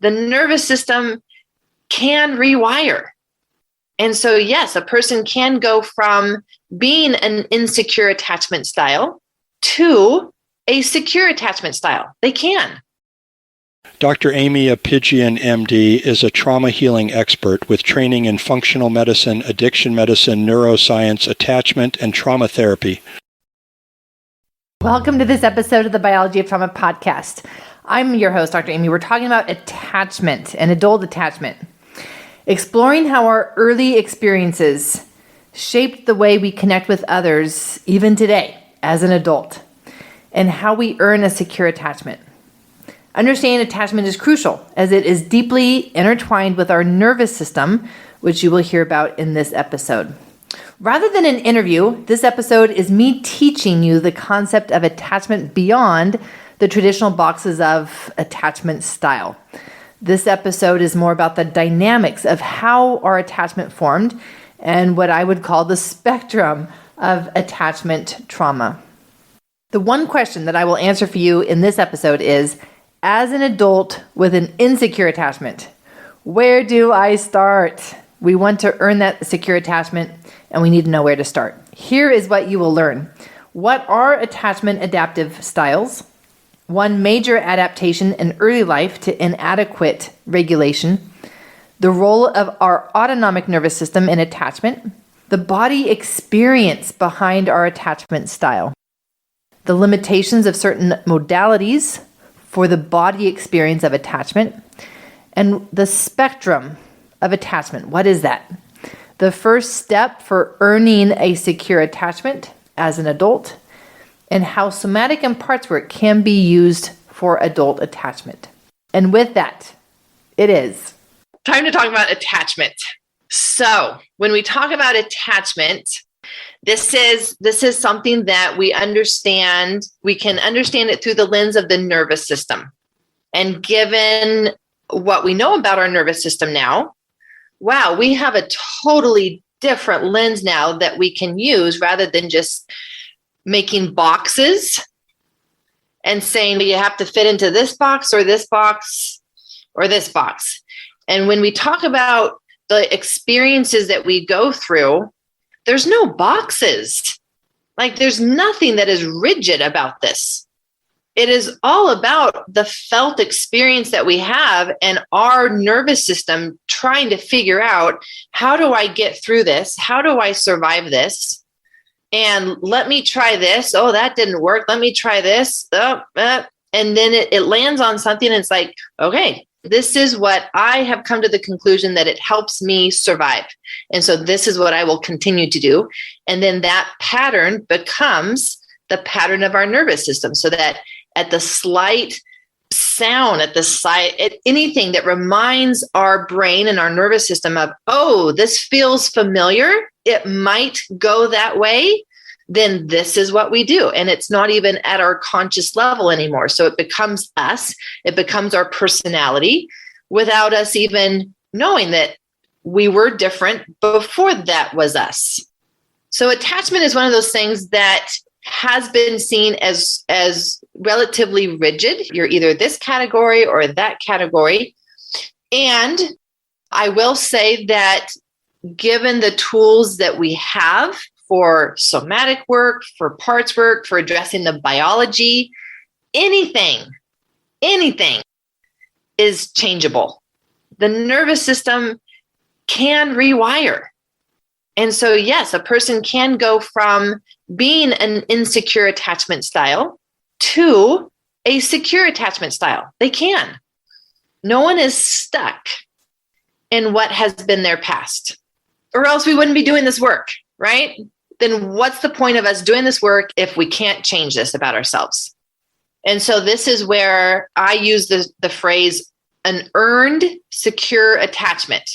the nervous system can rewire. And so, yes, a person can go from being an insecure attachment style to a secure attachment style. They can. Dr. Aimie Apigian, MD, is a trauma healing expert with training in functional medicine, addiction medicine, neuroscience, attachment, and trauma therapy. Welcome to this episode of the Biology of Trauma podcast. I'm your host, Dr. Aimie. We're talking about attachment and adult attachment, exploring how our early experiences shaped the way we connect with others, even today, as an adult, and how we earn a secure attachment. Understanding attachment is crucial as it is deeply intertwined with our nervous system, which you will hear about in this episode. Rather than an interview, this episode is me teaching you the concept of attachment beyond the traditional boxes of attachment style. This episode is more about the dynamics of how our attachment formed and what I would call the spectrum of attachment trauma. The one question that I will answer for you in this episode is, as an adult with an insecure attachment, where do I start? We want to earn that secure attachment, and we need to know where to start. Here is what you will learn. What are attachment adaptive styles? One major adaptation in early life to inadequate regulation. The role of our autonomic nervous system in attachment. The body experience behind our attachment style. The limitations of certain modalities for the body experience of attachment, and the spectrum of attachment. What is that? The first step for earning a secure attachment as an adult, and how somatic and parts work can be used for adult attachment. And with that, it is time to talk about attachment. So when we talk about attachment, this is something that we understand. We can understand it through the lens of the nervous system. And given what we know about our nervous system now, wow, we have a totally different lens now that we can use rather than just making boxes and saying you have to fit into this box or this box or this box. And when we talk about the experiences that we go through, there's no boxes. Like there's nothing that is rigid about this. It is all about the felt experience that we have and our nervous system trying to figure out, how do I get through this? How do I survive this? And let me try this. Oh, that didn't work. Let me try this. And then it lands on something and it's like, okay, this is what I have come to the conclusion that it helps me survive. And so this is what I will continue to do. And then that pattern becomes the pattern of our nervous system, so that at the slight sound, at anything that reminds our brain and our nervous system of, oh, this feels familiar, it might go that way, then this is what we do. And it's not even at our conscious level anymore. So it becomes us, it becomes our personality without us even knowing that we were different before that was us. So attachment is one of those things that has been seen as relatively rigid. You're either this category or that category. And I will say that given the tools that we have for somatic work, for parts work, for addressing the biology, anything is changeable. The nervous system can rewire. And so, yes, a person can go from being an insecure attachment style to a secure attachment style. They can. No one is stuck in what has been their past, or else we wouldn't be doing this work, right? Then what's the point of us doing this work if we can't change this about ourselves? And so this is where I use the phrase, an earned secure attachment.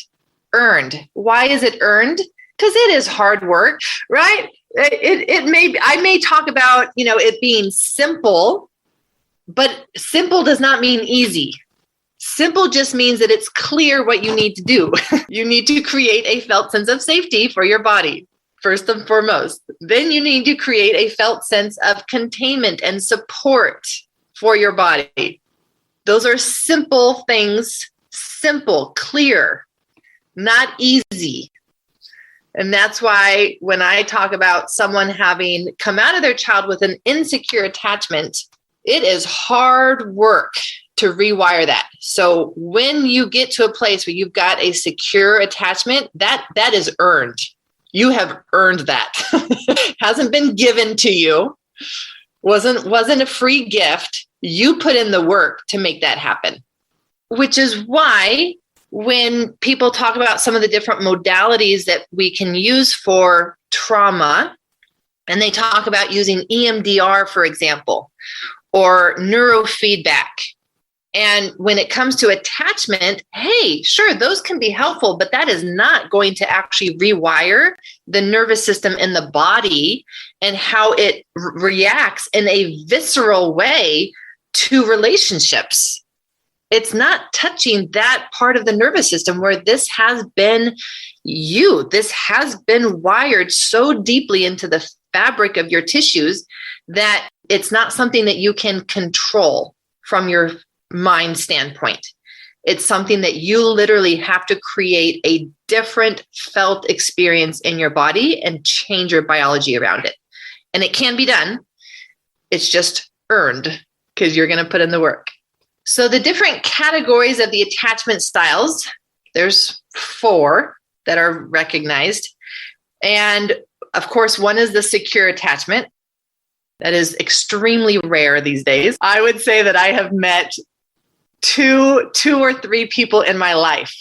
Earned. Why is it earned? Because it is hard work, right? I may talk about, it being simple, but simple does not mean easy. Simple just means that it's clear what you need to do. You need to create a felt sense of safety for your body, first and foremost. Then you need to create a felt sense of containment and support for your body. Those are simple things, simple, clear, not easy. And that's why when I talk about someone having come out of their child with an insecure attachment, it is hard work to rewire that. So when you get to a place where you've got a secure attachment, that is earned. You have earned that. Hasn't been given to you. Wasn't a free gift. You put in the work to make that happen. Which is why when people talk about some of the different modalities that we can use for trauma, and they talk about using EMDR, for example, or neurofeedback. And when it comes to attachment, hey, sure, those can be helpful, but that is not going to actually rewire the nervous system in the body and how it reacts in a visceral way to relationships. It's not touching that part of the nervous system where this has been this has been wired so deeply into the fabric of your tissues that it's not something that you can control from your mind standpoint. It's something that you literally have to create a different felt experience in your body and change your biology around it. And it can be done. It's just earned because you're going to put in the work. So the different categories of the attachment styles, there's 4 that are recognized. And of course, one is the secure attachment. That is extremely rare these days. I would say that I have met two or three people in my life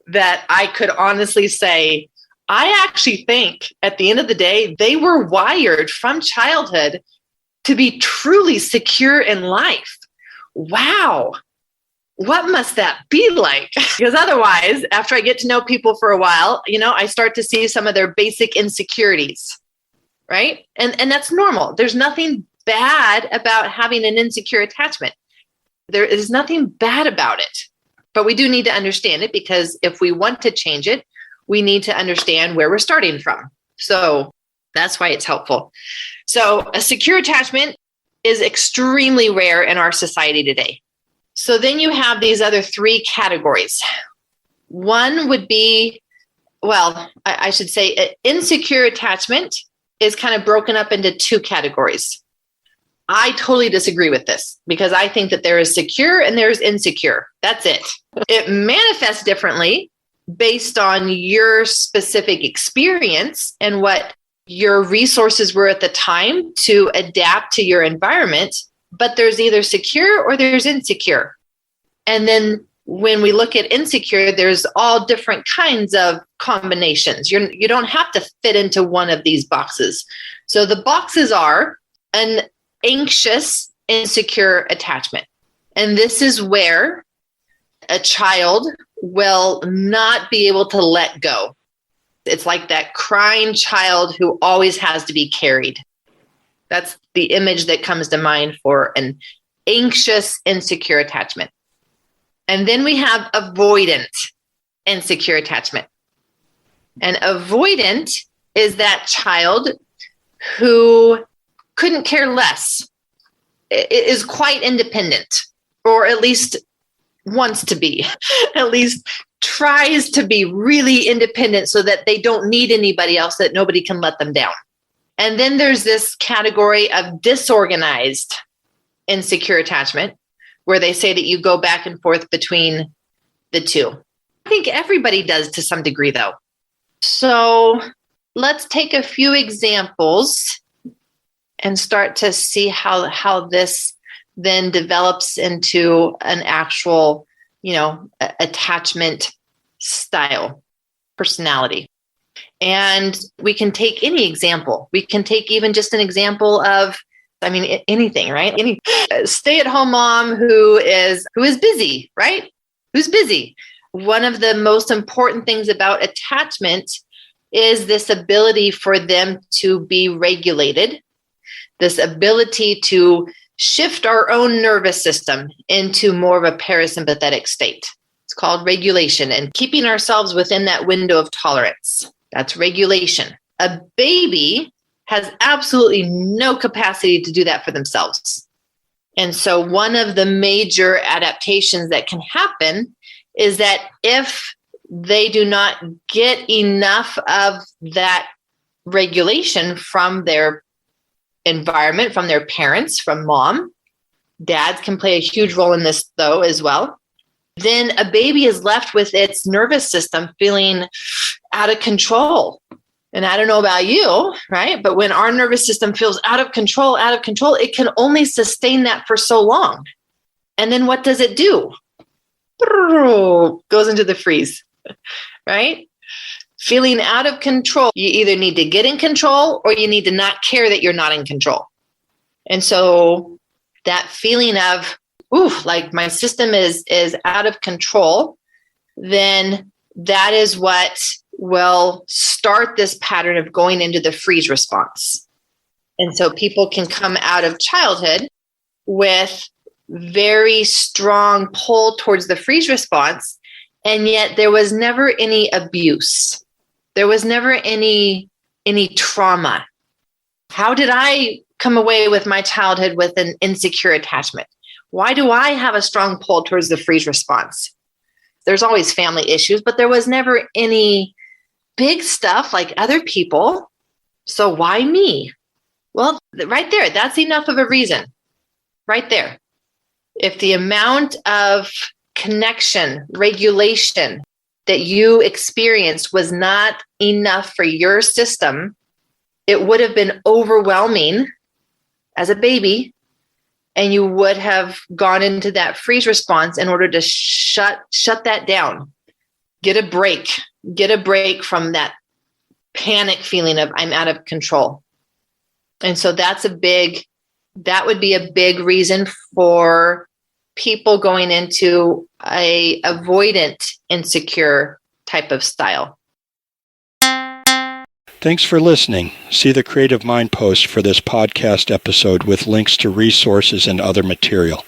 that I could honestly say, I actually think at the end of the day, they were wired from childhood to be truly secure in life. Wow. What must that be like? Because otherwise, after I get to know people for a while, I start to see some of their basic insecurities, right? And that's normal. There's nothing bad about having an insecure attachment. There is nothing bad about it, but we do need to understand it because if we want to change it, we need to understand where we're starting from. So that's why it's helpful. So a secure attachment is extremely rare in our society today. So then you have these other 3 categories. One would be, I should say insecure attachment is kind of broken up into 2 categories. I totally disagree with this because I think that there is secure and there is insecure. That's it. It manifests differently based on your specific experience and what your resources were at the time to adapt to your environment, but there's either secure or there's insecure. And then when we look at insecure, there's all different kinds of combinations. You don't have to fit into one of these boxes. So the boxes are an anxious, insecure attachment. And this is where a child will not be able to let go. It's like that crying child who always has to be carried. That's the image that comes to mind for an anxious, insecure attachment. And then we have avoidant, insecure attachment. And avoidant is that child who couldn't care less, is quite independent, or at least wants to be, at least tries to be really independent so that they don't need anybody else, that nobody can let them down. And then there's this category of disorganized insecure attachment, where they say that you go back and forth between the 2. I think everybody does to some degree, though. So let's take a few examples and start to see how this then develops into an actual, attachment style, personality. And we can take any example. We can take even just an example of, anything, right? Any stay-at-home mom who is busy, right? Who's busy. One of the most important things about attachment is this ability for them to be regulated, this ability to shift our own nervous system into more of a parasympathetic state. It's called regulation, and keeping ourselves within that window of tolerance. That's regulation. A baby has absolutely no capacity to do that for themselves. And so one of the major adaptations that can happen is that if they do not get enough of that regulation from their environment, from their parents, from mom, dads can play a huge role in this though as well, then a baby is left with its nervous system feeling out of control. And I don't know about you, right? But when our nervous system feels out of control, it can only sustain that for so long. And then what does it do? Goes into the freeze, right? Feeling out of control. You either need to get in control or you need to not care that you're not in control. And so that feeling of, like my system is out of control, then that is what will start this pattern of going into the freeze response. And so people can come out of childhood with very strong pull towards the freeze response, and yet there was never any abuse. There was never any trauma. How did I come away with my childhood with an insecure attachment? Why do I have a strong pull towards the freeze response? There's always family issues, but there was never any big stuff like other people. So why me? Well, right there, that's enough of a reason. Right there. If the amount of connection, regulation that you experienced was not enough for your system, it would have been overwhelming as a baby, and you would have gone into that freeze response in order to shut that down. Get a break from that panic feeling of I'm out of control. And so that would be a big reason for people going into a avoidant, insecure type of style. Thanks for listening. See the Creative Mind post for this podcast episode with links to resources and other material.